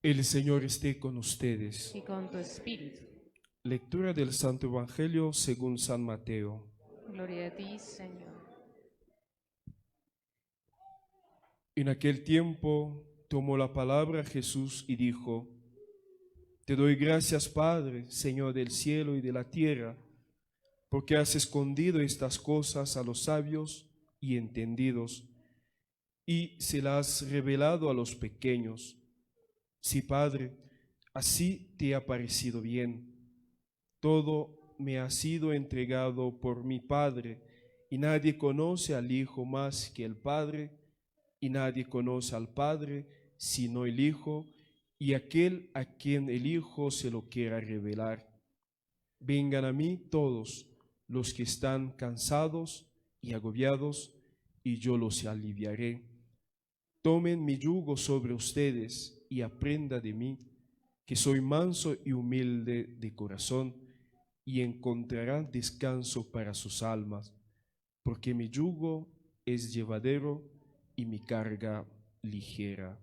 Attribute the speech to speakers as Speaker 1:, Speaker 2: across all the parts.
Speaker 1: El Señor esté con ustedes.
Speaker 2: y con tu espíritu.
Speaker 1: Lectura del Santo Evangelio según San Mateo.
Speaker 2: Gloria a ti, Señor.
Speaker 1: En aquel tiempo tomó la palabra Jesús y dijo: Te doy gracias, Padre, Señor del cielo y de la tierra, porque has escondido estas cosas a los sabios y entendidos, y se las has revelado a los pequeños. Sí, Padre, así te ha parecido bien. Todo me ha sido entregado por mi Padre, y nadie conoce al Hijo más que el Padre, y nadie conoce al Padre sino el Hijo, y aquel a quien el Hijo se lo quiera revelar. Vengan a mí todos los que están cansados y agobiados, y yo los aliviaré. Tomen mi yugo sobre ustedes y aprenda de mí, que soy manso y humilde de corazón, y encontrarán descanso para sus almas, porque mi yugo es llevadero y mi carga ligera.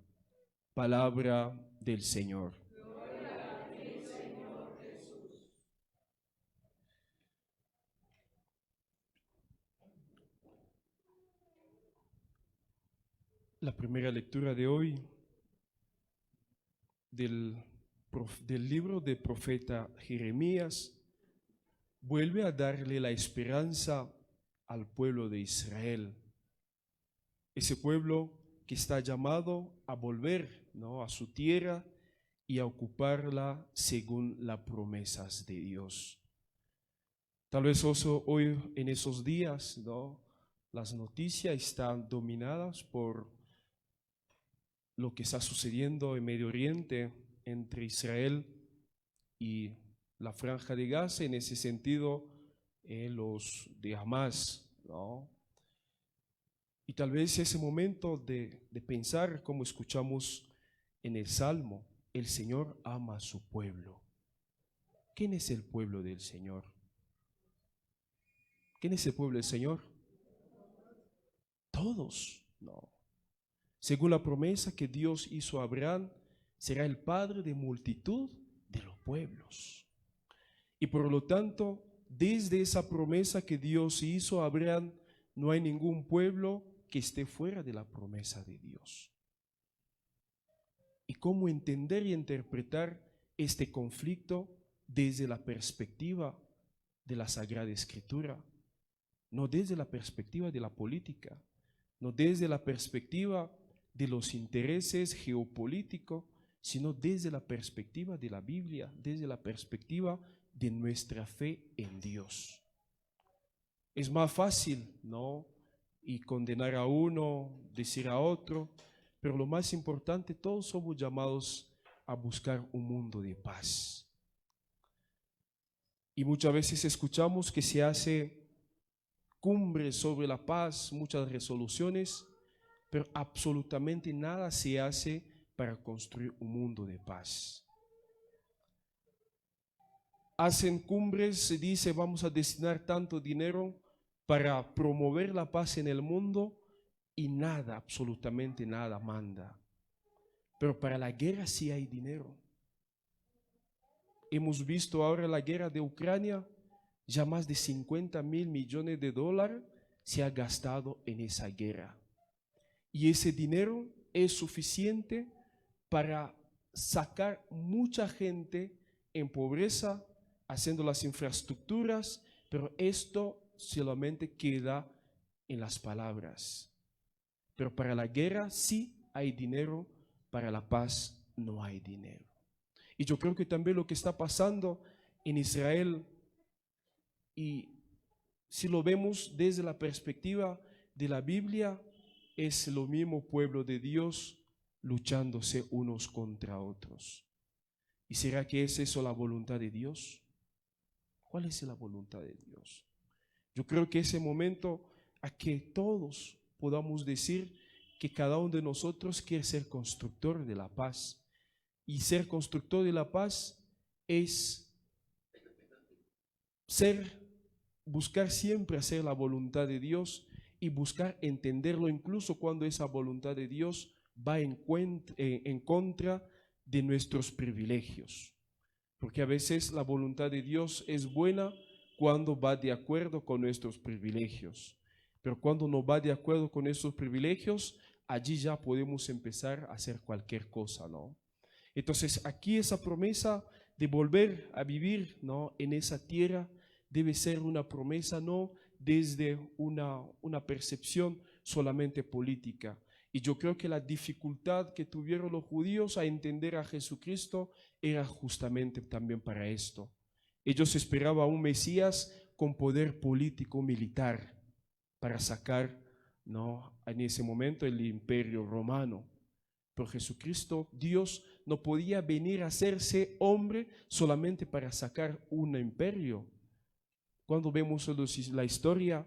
Speaker 1: Palabra del Señor.
Speaker 3: Gloria a ti, Señor Jesús.
Speaker 1: La primera lectura de hoy del libro del profeta Jeremías vuelve a darle la esperanza al pueblo de Israel. Ese pueblo que está llamado a volver, ¿no?, a su tierra y a ocuparla según las promesas de Dios. Tal vez hoy en esos días, ¿no?, las noticias están dominadas por lo que está sucediendo en Medio Oriente entre Israel y la Franja de Gaza, en ese sentido, los de Hamas, ¿no? Y tal vez ese momento de pensar, como escuchamos en el Salmo, el Señor ama a su pueblo. ¿Quién es el pueblo del Señor? ¿Quién es el pueblo del Señor? Todos, no. Según la promesa que Dios hizo a Abraham, será el padre de multitud de los pueblos. Y por lo tanto, desde esa promesa que Dios hizo a Abraham, no hay ningún pueblo que esté fuera de la promesa de Dios. ¿Y cómo entender y interpretar este conflicto desde la perspectiva de la Sagrada Escritura? No desde la perspectiva de la política, no desde la perspectiva de los intereses geopolíticos, sino desde la perspectiva de la Biblia, desde la perspectiva de nuestra fe en Dios. Es más fácil, ¿no?, y condenar a uno, decir a otro, pero lo más importante, todos somos llamados a buscar un mundo de paz. Y muchas veces escuchamos que se hace cumbres sobre la paz, muchas resoluciones, pero absolutamente nada se hace para construir un mundo de paz. Hacen cumbres, se dice vamos a destinar tanto dinero para promover la paz en el mundo y nada, absolutamente nada manda. Pero para la guerra sí hay dinero. Hemos visto ahora la guerra de Ucrania, ya más de 50.000 millones de dólares se ha gastado en esa guerra. Y ese dinero es suficiente para sacar mucha gente en pobreza, haciendo las infraestructuras, pero esto solamente queda en las palabras. Pero para la guerra sí hay dinero, para la paz no hay dinero. Y yo creo que también lo que está pasando en Israel, y si lo vemos desde la perspectiva de la Biblia, es lo mismo pueblo de Dios luchándose unos contra otros. ¿Y será que es eso la voluntad de Dios? ¿Cuál es la voluntad de Dios? Yo creo que ese momento a que todos podamos decir que cada uno de nosotros quiere ser constructor de la paz. Y ser constructor de la paz es buscar siempre hacer la voluntad de Dios y buscar entenderlo incluso cuando esa voluntad de Dios va en contra de nuestros privilegios. Porque a veces la voluntad de Dios es buena cuando va de acuerdo con nuestros privilegios. Pero cuando no va de acuerdo con nuestros privilegios, allí ya podemos empezar a hacer cualquier cosa, ¿no? Entonces aquí esa promesa de volver a vivir, ¿no?, en esa tierra debe ser una promesa no desde una percepción solamente política. Y yo creo que la dificultad que tuvieron los judíos a entender a Jesucristo era justamente también para esto. Ellos esperaban un Mesías con poder político militar para sacar, ¿no?, en ese momento el imperio romano. Pero Jesucristo, Dios, no podía venir a hacerse hombre solamente para sacar un imperio. Cuando vemos la historia,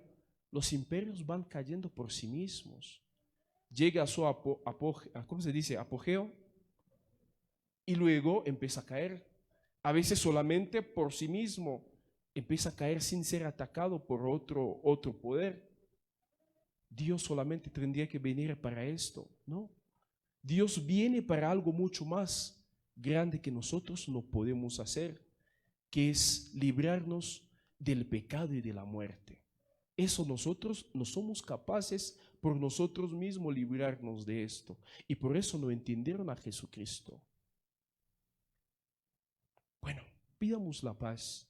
Speaker 1: los imperios van cayendo por sí mismos. Llega a su ¿cómo se dice? Apogeo, y luego empieza a caer. A veces solamente por sí mismo empieza a caer sin ser atacado por otro poder. Dios solamente tendría que venir para esto, ¿no? Dios viene para algo mucho más grande que nosotros no podemos hacer, que es librarnos del pecado y de la muerte. Eso nosotros no somos capaces por nosotros mismos librarnos de esto. Y por eso no entendieron a Jesucristo. Bueno, pidamos la paz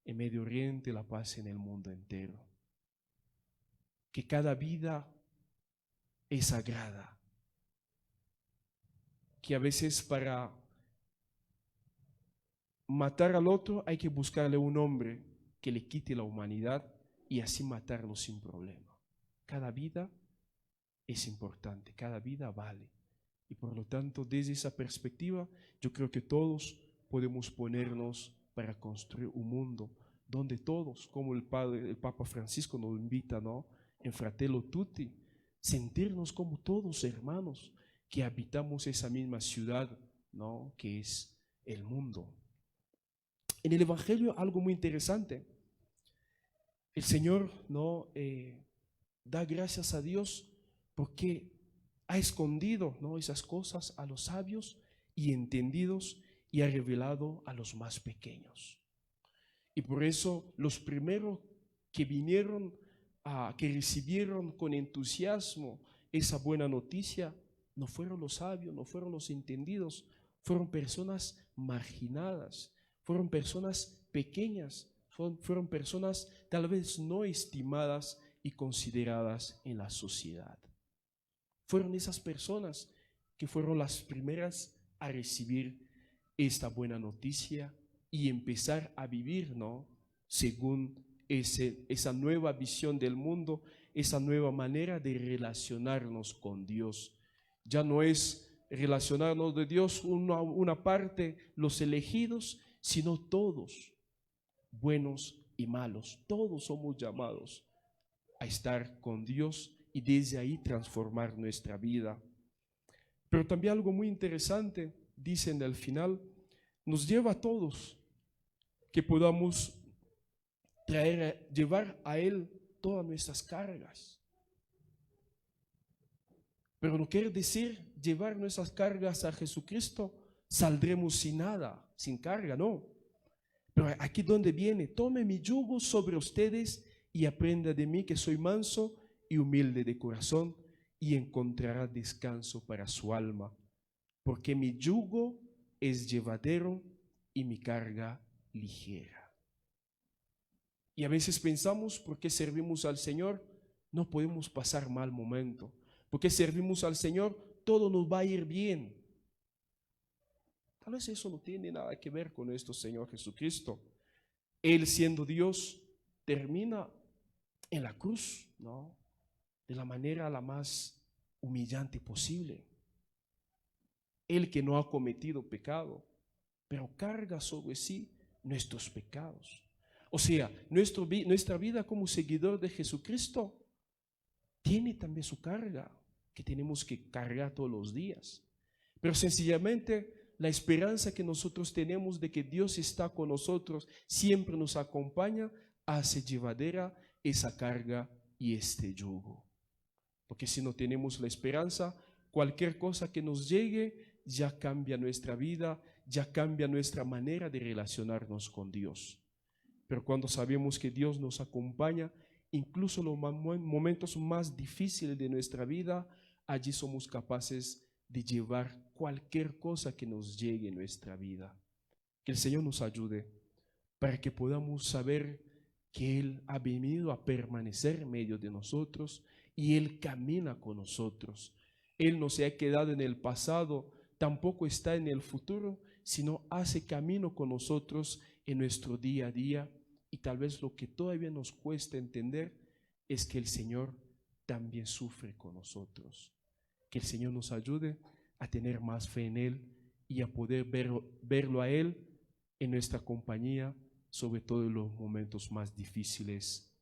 Speaker 1: en Medio Oriente, la paz en el mundo entero. Que cada vida es sagrada. Que a veces para matar al otro hay que buscarle un hombre que le quite la humanidad y así matarlo sin problema. Cada vida es importante, cada vida vale. Y por lo tanto, desde esa perspectiva, yo creo que todos podemos ponernos para construir un mundo donde todos, como el Papa Francisco nos invita, ¿no?, en Fratello Tutti, sentirnos como todos hermanos que habitamos esa misma ciudad, ¿no?, que es el mundo. En el Evangelio algo muy interesante. El Señor, ¿no?, da gracias a Dios porque ha escondido, ¿no?, esas cosas a los sabios y entendidos y ha revelado a los más pequeños. Y por eso los primeros que vinieron, que recibieron con entusiasmo esa buena noticia, no fueron los sabios, no fueron los entendidos, fueron personas marginadas, fueron personas pequeñas, fueron personas tal vez no estimadas y consideradas en la sociedad. Fueron esas personas que fueron las primeras a recibir esta buena noticia y empezar a vivir, ¿no?, según esa nueva visión del mundo, esa nueva manera de relacionarnos con Dios. Ya no es relacionarnos de Dios una parte, los elegidos, sino todos, buenos y malos. Todos somos llamados a estar con Dios y desde ahí transformar nuestra vida. Pero también algo muy interesante, dicen al final, nos lleva a todos que podamos llevar a Él todas nuestras cargas. Pero no quiere decir llevar nuestras cargas a Jesucristo, saldremos sin nada, sin carga, no. Pero aquí donde viene, tome mi yugo sobre ustedes y aprenda de mí que soy manso y humilde de corazón y encontrará descanso para su alma, porque mi yugo es llevadero y mi carga ligera. Y a veces pensamos, ¿por qué servimos al Señor? No podemos pasar mal momento. Porque servimos al Señor, todo nos va a ir bien. Tal vez eso no tiene nada que ver con nuestro Señor Jesucristo. Él, siendo Dios, termina en la cruz, ¿no?, de la manera la más humillante posible. Él que no ha cometido pecado, pero carga sobre sí nuestros pecados. O sea, nuestra vida como seguidor de Jesucristo tiene también su carga, que tenemos que cargar todos los días. Pero sencillamente la esperanza que nosotros tenemos de que Dios está con nosotros, siempre nos acompaña, hace llevadera esa carga y este yugo. Porque si no tenemos la esperanza, cualquier cosa que nos llegue ya cambia nuestra vida, ya cambia nuestra manera de relacionarnos con Dios. Pero cuando sabemos que Dios nos acompaña, incluso en los momentos más difíciles de nuestra vida, allí somos capaces de llevar cualquier cosa que nos llegue en nuestra vida. Que el Señor nos ayude para que podamos saber que Él ha venido a permanecer en medio de nosotros y Él camina con nosotros. Él no se ha quedado en el pasado, tampoco está en el futuro, sino hace camino con nosotros en nuestro día a día. Y tal vez lo que todavía nos cuesta entender es que el Señor también sufre con nosotros. Que el Señor nos ayude a tener más fe en Él y a poder verlo a Él en nuestra compañía, sobre todo en los momentos más difíciles